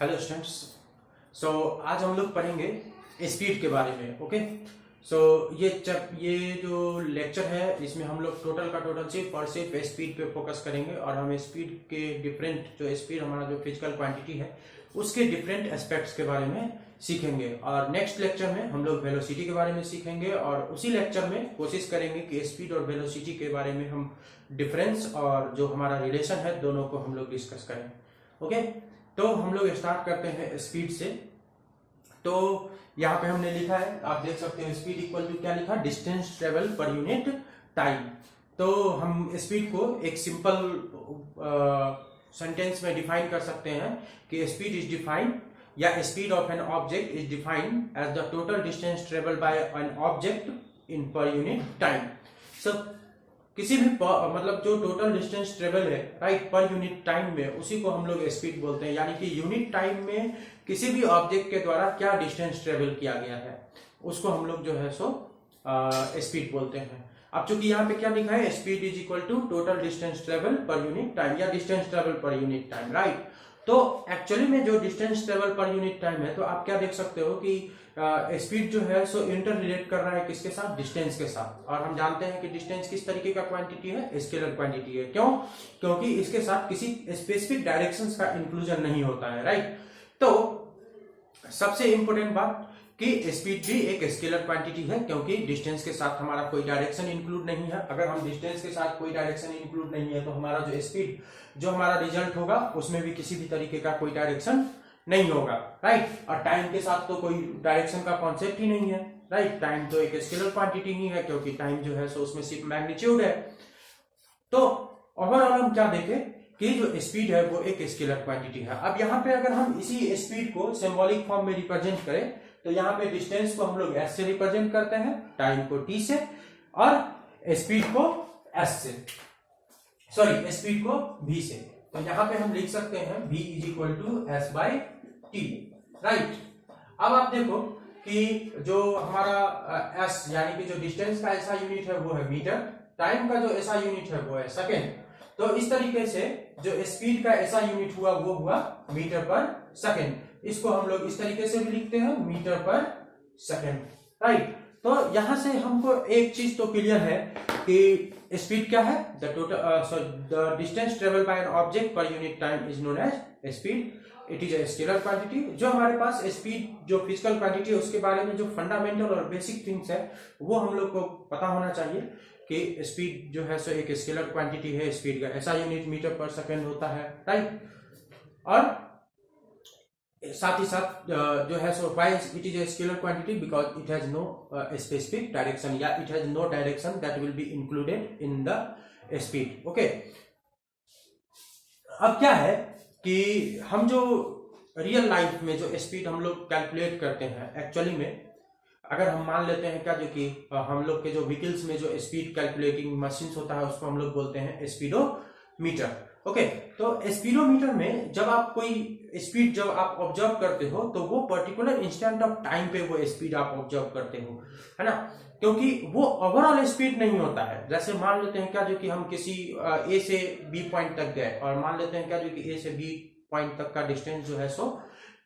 Hello students. सो आज हम लोग पढ़ेंगे स्पीड के बारे में। ओके, सो ये जो लेक्चर है इसमें हम लोग टोटल का टोटल सिर्फ और सिर्फ स्पीड पे फोकस करेंगे और हम स्पीड के डिफरेंट जो स्पीड हमारा जो फिजिकल क्वांटिटी है उसके डिफरेंट एस्पेक्ट्स के बारे में सीखेंगे। और नेक्स्ट लेक्चर में हम लोग वेलोसिटी के बारे में सीखेंगे और उसी लेक्चर में कोशिश करेंगे कि स्पीड और वेलोसिटी के बारे में हम डिफरेंस और जो हमारा रिलेशन है दोनों को हम लोग डिस्कस करें। ओके, तो हम लोग स्टार्ट करते हैं स्पीड से। तो यहाँ पे हमने लिखा है, आप देख सकते हैं, स्पीड इक्वल टू क्या लिखा, distance travel per unit time. तो हम स्पीड को एक सिंपल सेंटेंस में डिफाइन कर सकते हैं कि स्पीड इज डिफाइंड या speed of an object is defined as the total distance travel by an object in per unit time. सब किसी भी मतलब जो टोटल डिस्टेंस ट्रेवल है राइट पर यूनिट टाइम में, उसी को हम लोग स्पीड बोलते हैं। यानी कि यूनिट टाइम में किसी भी ऑब्जेक्ट के द्वारा क्या डिस्टेंस ट्रेवल किया गया है उसको हम लोग जो है सो स्पीड बोलते हैं। अब चूंकि यहाँ पे क्या लिखा है, speed is equal to total distance travel per unit time या distance travel per unit time, right. तो एक्चुअली में जो distance travel per unit time है, तो आप क्या देख सकते हो कि स्पीड जो है सो इंटर रिलेट कर रहा है किसके साथ, डिस्टेंस के साथ। और हम जानते हैं कि डिस्टेंस किस तरीके का क्वांटिटी है, स्केलर क्वांटिटी है। क्यों? क्योंकि इसके साथ किसी स्पेसिफिक डायरेक्शंस का इंक्लूजन नहीं होता है, राइट। तो सबसे इंपॉर्टेंट बात कि स्पीड भी एक स्केलर क्वांटिटी है क्योंकि डिस्टेंस के साथ हमारा कोई डायरेक्शन इंक्लूड नहीं है। अगर हम डिस्टेंस के साथ कोई डायरेक्शन इंक्लूड नहीं है तो हमारा जो स्पीड जो हमारा रिजल्ट होगा उसमें भी किसी भी तरीके का कोई डायरेक्शन नहीं होगा, राइट। और टाइम के साथ तो कोई डायरेक्शन का कॉन्सेप्ट ही नहीं है, राइट। टाइम तो एक स्केलर क्वांटिटी ही है क्योंकि टाइम जो है सो उसमें सिर्फ मैग्नीट्यूड है। तो ओवरऑल हम क्या देखें कि जो स्पीड है वो एक स्केलर क्वांटिटी है। अब यहाँ पे अगर हम इसी स्पीड को सिंबॉलिक फॉर्म में रिप्रेजेंट करें तो यहाँ पे डिस्टेंस को हम लोग s से रिप्रेजेंट करते हैं, टाइम को t से और स्पीड को s से, सॉरी स्पीड को v से। तो यहाँ पे हम लिख सकते हैं v is equal to S by T, right. अब आप देखो कि जो हमारा s यानी कि जो डिस्टेंस का ऐसा यूनिट है वो है मीटर, टाइम का जो ऐसा यूनिट है वो है सेकेंड। तो इस तरीके से जो स्पीड का ऐसा यूनिट हुआ वो हुआ मीटर पर सेकेंड। इसको हम लोग इस तरीके से भी लिखते हैं, मीटर पर सेकेंड, राइट। तो यहां से हमको एक चीज तो क्लियर है कि स्पीड क्या है, the total the distance travel by an object per unit time is known as speed. It is a scalar quantity. जो हमारे पास स्पीड जो फिजिकल क्वांटिटी है उसके बारे में जो फंडामेंटल और बेसिक थिंग्स है वो हम लोग को पता होना चाहिए कि स्पीड जो है सो एक स्केलर क्वांटिटी है। स्पीड का ऐसा यूनिट मीटर पर सेकेंड होता है, राइट। और साथ ही साथ जो है so why it is a scalar quantity, because it has no specific direction या it has no direction that will be included in the speed. Okay, अब क्या है कि हम जो रियल लाइफ में जो स्पीड हम लोग कैलकुलेट करते हैं, एक्चुअली में अगर हम मान लेते हैं क्या, जो कि हम लोग के जो व्हीकल्स में जो स्पीड कैलकुलेटिंग मशीन्स होता है उसको हम लोग बोलते हैं स्पीडोमीटर। ओके, तो स्पीडोमीटर में जब आप कोई स्पीड जब आप ऑब्जर्व करते हो तो वो पर्टिकुलर इंस्टेंट ऑफ टाइम पे वो स्पीड आप ऑब्जर्व करते हो, है ना। क्योंकि वो ओवरऑल स्पीड नहीं होता है। जैसे मान लेते हैं क्या, जो कि हम किसी ए से बी पॉइंट तक गए और मान लेते हैं क्या, जो कि ए से बी पॉइंट तक का डिस्टेंस जो है सो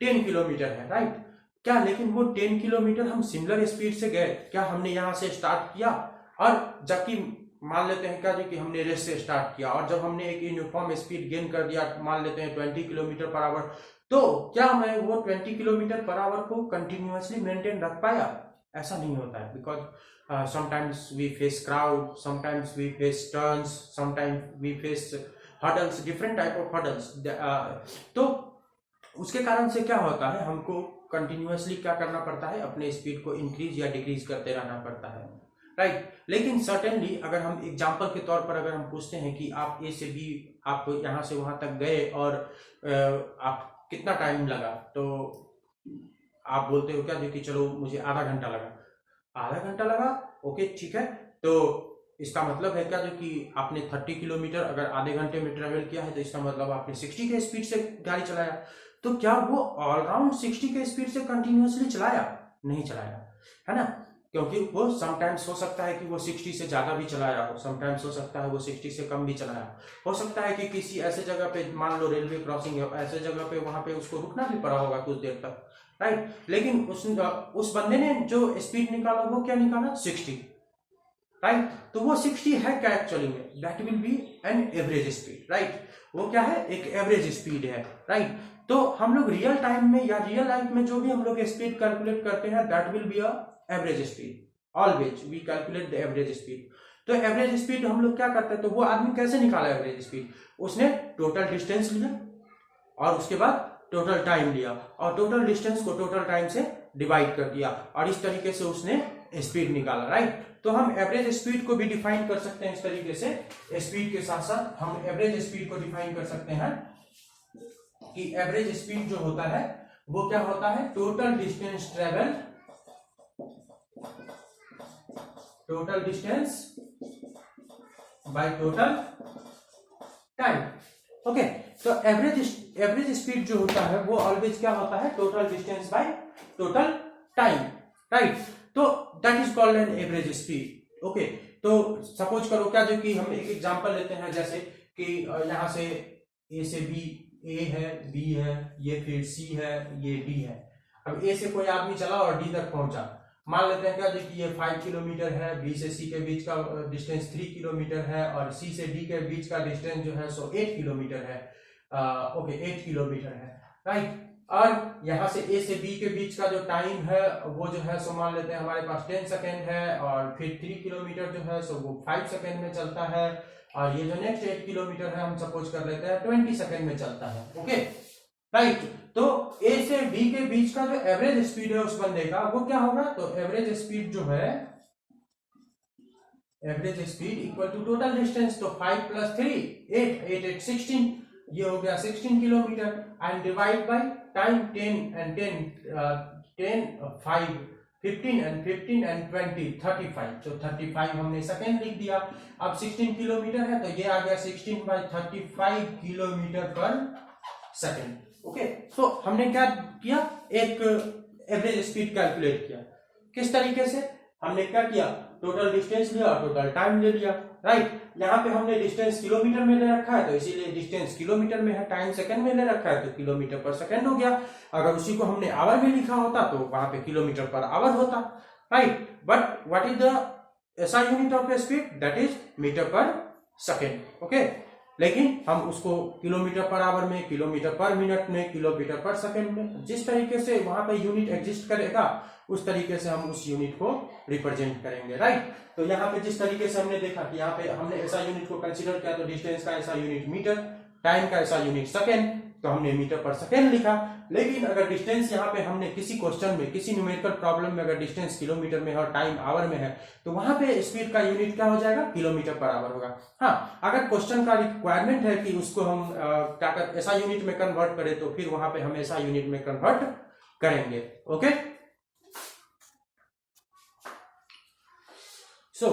10 किलोमीटर है, राइट। क्या लेकिन वो 10 किलोमीटर हम सिमिलर स्पीड से गए क्या, हमने यहां से स्टार्ट किया और जबकि मान लेते हैं क्या, जो कि हमने रेस से स्टार्ट किया और जब हमने एक यूनिफॉर्म स्पीड गेन कर दिया, मान लेते हैं 20 किलोमीटर पर आवर, तो क्या मैं वो 20 किलोमीटर पर आवर को कंटिन्यूअसली मेंटेन रख पाया? ऐसा नहीं होता है, because sometimes we face crowd, sometimes we face turns, sometimes we face hurdles, different type of hurdles. तो उसके कारण से क्या होता है, हमको कंटिन्यूअसली क्या करना पड़ता है, अपने स्पीड को इंक्रीज या डिक्रीज करते रहना पड़ता है, राइट। लेकिन सर्टेनली अगर हम एग्जांपल के तौर पर अगर हम पूछते हैं कि आप ए से बी आप यहां से वहां तक गए और आप कितना टाइम लगा, तो आप बोलते हो क्या, जो कि चलो मुझे आधा घंटा लगा। आधा घंटा लगा, ओके ठीक है। तो इसका मतलब है क्या, जो कि आपने 30 किलोमीटर अगर आधे घंटे में ट्रेवल किया है तो इसका मतलब आपने 60 के स्पीड से गाड़ी चलाया। तो क्या वो ऑलराउंड 60 के स्पीड से कंटिन्यूअसली चलाया? नहीं चलाया, है ना। क्योंकि वो समटाइम्स हो सकता है कि वो 60 से ज्यादा भी चलाया हो, समटाइम्स हो सकता है वो 60 से कम भी चलाया हो सकता है कि किसी ऐसे जगह पे, मान लो रेलवे क्रॉसिंग है, ऐसे जगह पे वहां पे उसको रुकना भी पड़ा होगा कुछ देर तक, राइट। लेकिन उस बंदे ने जो स्पीड निकाला वो क्या निकाला, 60, राइट। तो वो 60 है क्या एक्चुअली में, that will B N average speed, right. वो क्या है, एक एवरेज स्पीड है, राइट। तो हम लोग रियल टाइम में या रियल लाइफ में जो भी हम लोग स्पीड कैलकुलेट करते हैं, that will be a average speed, always we calculate the average speed. तो एवरेज स्पीड हम लोग क्या करते हैं, तो वो आदमी कैसे निकाला एवरेज स्पीड, उसने टोटल डिस्टेंस लिया और उसके बाद टोटल टाइम लिया और टोटल डिस्टेंस को टोटल टाइम से डिवाइड कर दिया और इस तरीके से उसने स्पीड निकाला, राइट। तो हम एवरेज स्पीड को भी डिफाइन कर सकते हैं इस तरीके से, स्पीड के साथ साथ हम एवरेज स्पीड को डिफाइन कर सकते हैं कि एवरेज स्पीड जो होता है वो क्या होता है, total distance travel, total distance by total time, okay. तो एवरेज स्पीड जो होता है वो ऑलवेज क्या होता है, total distance by total time, right. तो that is called an average speed, okay. तो सपोज करो क्या, जो कि हम एक एग्जांपल लेते हैं, जैसे कि यहां से ए से बी, ए है, बी है, ये फिर सी है, ये डी है। अब ए से कोई आदमी चला और डी तक पहुंचा, मान लेते हैं क्या जी कि ये 5 किलोमीटर है, बी से सी के बीच का डिस्टेंस 3 किलोमीटर है और सी से डी के बीच का डिस्टेंस जो है सो 8 किलोमीटर है, ओके 8 किलोमीटर है, राइट। और यहाँ से ए से बी के बीच का जो टाइम है वो जो है सो मान लेते हैं हमारे पास 10 सेकेंड है और फिर 3 किलोमीटर जो है सो वो 5 सेकेंड में चलता है और ये जो नेक्स्ट 8 किलोमीटर है हम सपोज कर लेते हैं 20 सेकेंड में चलता है, ओके, राइट। तो ए से बी के बीच का जो एवरेज स्पीड है उस बंदे का वो क्या होगा, तो एवरेज स्पीड जो है, average speed equal to total distance, तो 5 प्लस 3 8 8 16, ये हो गया 16 kilometre and divide by time 10 and 10 5 15 and 15 and 20 35, तो 35 हमने सेकेंड लिख दिया। अब 16 किलोमीटर है तो ये आ गया 16 by 35 किलोमीटर पर सेकेंड, ओके। तो हमने क्या किया, एक एवरेज स्पीड कैलकुलेट किया, किस तरीके से, हमने क्या किया, टोटल डिस्टेंस लिया और टोटल टाइम ले लिया, राइट। यहाँ पे हमने डिस्टेंस किलोमीटर में ले रखा है तो इसीलिए डिस्टेंस किलोमीटर में है, टाइम सेकंड में ले रखा है तो किलोमीटर पर सेकंड हो गया। अगर उसी को हमने आवर में लिखा होता तो वहां पे किलोमीटर पर आवर होता, right. But what is the SI unit of speed, that is metre per second, okay. लेकिन हम उसको किलोमीटर पर आवर में, किलोमीटर पर मिनट में, किलोमीटर पर सेकंड में, जिस तरीके से वहां पे यूनिट एग्जिस्ट करेगा उस तरीके से हम उस यूनिट को रिप्रेजेंट करेंगे, राइट। तो यहाँ पे जिस तरीके से हमने देखा कि यहाँ पे हमने ऐसा यूनिट को कंसीडर किया तो डिस्टेंस का ऐसा यूनिट मीटर, टाइम का ऐसा यूनिट सेकेंड, तो हमने मीटर पर सेकेंड लिखा। लेकिन अगर डिस्टेंस यहाँ पे हमने किसी क्वेश्चन में, किसी न्यूमेरिकल प्रॉब्लम में अगर डिस्टेंस किलोमीटर में है और टाइम आवर में है तो वहां पे स्पीड का यूनिट क्या हो जाएगा, किलोमीटर पर आवर होगा। हाँ, अगर क्वेश्चन का रिक्वायरमेंट है कि उसको हम क्या कर ऐसा यूनिट में कन्वर्ट करें तो फिर वहां पे हम ऐसा यूनिट में कन्वर्ट करेंगे, ओके। सो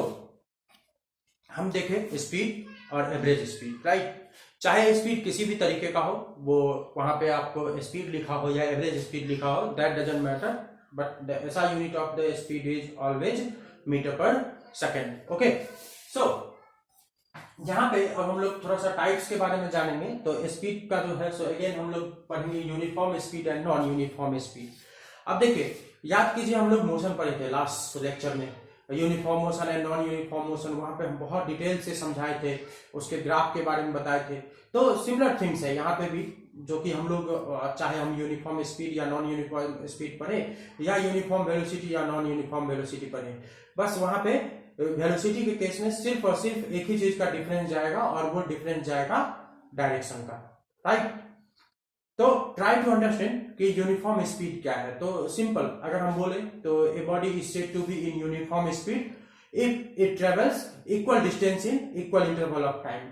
हम देखें स्पीड और एवरेज स्पीड, राइट। चाहे स्पीड किसी भी तरीके का हो, वो वहां पे आपको स्पीड लिखा हो या एवरेज स्पीड लिखा हो, that doesn't matter, but the ऐसा unit of the speed is always metre per second, okay. So यहाँ पे अब हम लोग थोड़ा सा टाइप्स के बारे में जानेंगे। तो स्पीड का जो है सो अगेन हम लोग पढ़ेंगे uniform speed and non uniform speed. अब देखिए, याद कीजिए हम लोग मोशन पढ़े थे लास्ट लेक्चर में, uniform motion and non uniform motion, वहां पे हम बहुत डिटेल से समझाए थे, उसके ग्राफ के बारे में बताए थे। तो सिमिलर थिंग्स है यहाँ पे भी, जो कि हम लोग चाहे हम यूनिफॉर्म स्पीड या नॉन यूनिफॉर्म स्पीड पढ़े या यूनिफॉर्म वेलोसिटी या नॉन यूनिफॉर्म वेलोसिटी पढ़े, बस वहां पे वेलोसिटी के केस में सिर्फ और सिर्फ एक ही चीज का डिफरेंस जाएगा और वो डिफरेंस जाएगा डायरेक्शन का, राइट। तो ट्राई टू अंडरस्टैंड कि यूनिफॉर्म स्पीड क्या है। तो सिंपल अगर हम बोले तो a body is said to be in uniform speed if it travels equal distance in equal interval of time,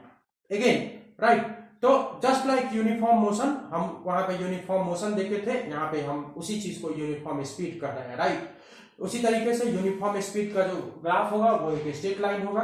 again, right. तो जस्ट लाइक यूनिफॉर्म मोशन, हम वहां पे यूनिफॉर्म मोशन देखे थे, यहाँ पे हम उसी चीज को यूनिफॉर्म स्पीड कर रहे हैं, राइट। उसी तरीके से यूनिफॉर्म स्पीड का जो ग्राफ होगा वो एक स्ट्रेट लाइन होगा।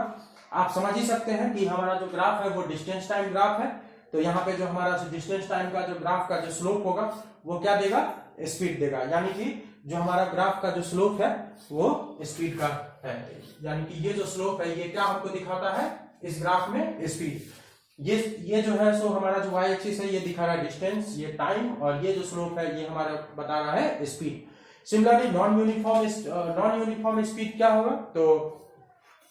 आप समझ ही सकते हैं कि हमारा जो ग्राफ है वो डिस्टेंस टाइम ग्राफ है, तो यहाँ पे जो हमारा डिस्टेंस टाइम का जो ग्राफ का जो स्लोप होगा वो क्या देगा, स्पीड देगा। यानी कि जो हमारा ग्राफ का जो स्लोप है वो स्पीड का है, यानी कि ये जो स्लोप है ये क्या हमको दिखाता है इस ग्राफ में स्पीड। ये जो है सो हमारा जो y एक्सिस है ये दिखा रहा है डिस्टेंस, ये टाइम, और ये जो स्लोप है ये हमारा बता रहा है speed. Similarly non uniform speed क्या होगा, तो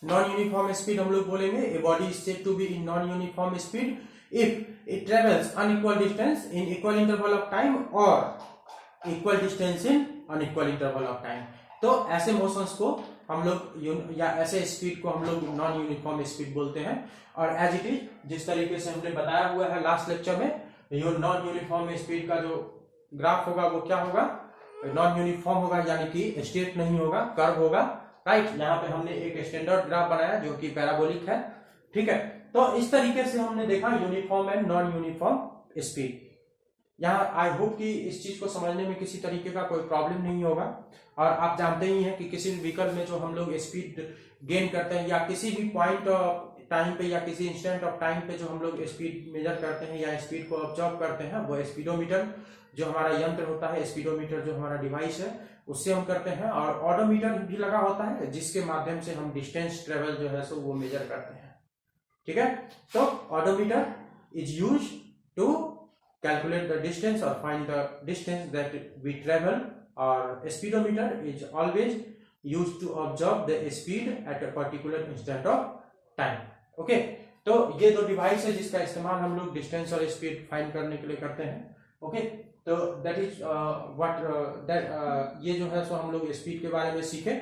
नॉन यूनिफॉर्म स्पीड हम लोग बोलेंगे a body is said to be in non uniform speed if it travels unequal distance in equal interval of time और equal distance in unequal interval of time. तो ऐसे motions को हम लोग या ऐसे स्पीड को हम लोग नॉन यूनिफॉर्म स्पीड बोलते हैं। और एज इट इज जिस तरीके से हमने बताया हुआ है लास्ट लेक्चर में, नॉन यूनिफॉर्म स्पीड का जो ग्राफ होगा वो क्या होगा, नॉन यूनिफॉर्म होगा, यानी कि स्ट्रेट नहीं होगा, कर्व होगा, राइट। यहाँ पे हमने एक स्टैंडर्ड ग्राफ बनाया जो कि पैराबोलिक है, ठीक है। तो इस तरीके से हमने देखा uniform and non uniform speed. यहाँ आई होप कि इस चीज को समझने में किसी तरीके का कोई प्रॉब्लम नहीं होगा। और आप जानते ही हैं कि किसी भी व्हीकल में जो हम लोग स्पीड गेन करते हैं या किसी भी पॉइंट ऑफ टाइम पे या किसी इंस्टेंट ऑफ टाइम पे जो हम लोग स्पीड मेजर करते हैं या स्पीड को ऑब्जर्व करते हैं वो स्पीडोमीटर जो हमारा यंत्र होता है, स्पीडोमीटर जो हमारा डिवाइस है उससे हम करते हैं। और ऑडोमीटर भी लगा होता है जिसके माध्यम से हम डिस्टेंस ट्रेवल जो है सो वो मेजर करते हैं, ठीक है। तो odometer is use to calculate the distance or find the distance that we travel, or speedometer is always used to observe the speed at a particular instant of time. Okay, तो ये दो device है जिसका इस्तेमाल हम लोग distance और speed find करने के लिए करते हैं। ओके, तो दैट इज व्हाट ये जो है सो हम लोग स्पीड के बारे में सीखे,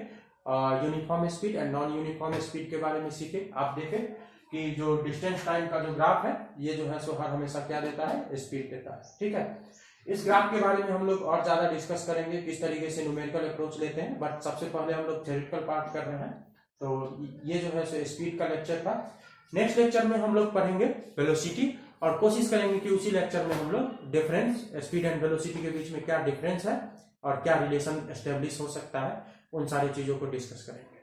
uniform speed and non uniform speed के बारे में सीखे। आप देखें कि जो डिस्टेंस टाइम का जो ग्राफ है ये जो है सो हर हमेशा क्या देता है, स्पीड देता है, ठीक है। इस ग्राफ के बारे में हम लोग और ज्यादा डिस्कस करेंगे किस तरीके से न्यूमेरिकल अप्रोच लेते हैं, बट सबसे पहले हम लोग थ्योरेटिकल पार्ट कर रहे हैं। तो ये जो है सो स्पीड का लेक्चर था। नेक्स्ट लेक्चर में हम लोग पढ़ेंगे वेलोसिटी, और कोशिश करेंगे कि उसी लेक्चर में हम लोग डिफरेंस, स्पीड एंड वेलोसिटी के बीच में क्या डिफरेंस है और क्या रिलेशन एस्टेब्लिश हो सकता है, उन सारी चीजों को डिस्कस करेंगे।